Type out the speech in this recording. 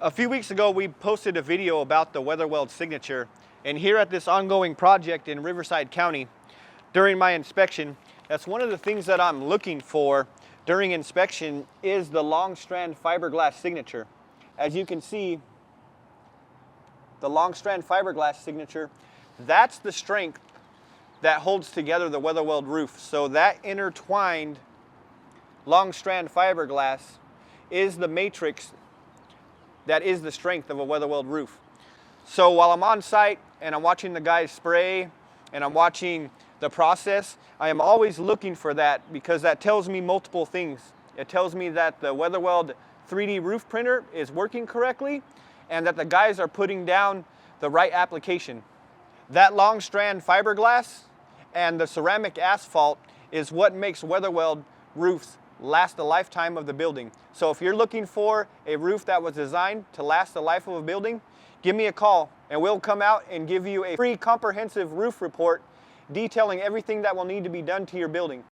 A few weeks ago, we posted a video about the WeatherWeld signature, and here at this ongoing project in Riverside County, during my inspection, that's one of the things that I'm looking for during inspection is the long strand fiberglass signature. As you can see, the long strand fiberglass signature, that's the strength that holds together the WeatherWeld roof. So that intertwined long strand fiberglass is the matrix that is the strength of a WeatherWeld roof. So while I'm on site and I'm watching the guys spray and I'm watching the process, I am always looking for that because that tells me multiple things. It tells me that the WeatherWeld 3D roof printer is working correctly and that the guys are putting down the right application. That long strand fiberglass and the ceramic asphalt is what makes WeatherWeld roofs last the lifetime of the building. So if you're looking for a roof that was designed to last the life of a building, give me a call and we'll come out and give you a free comprehensive roof report detailing everything that will need to be done to your building.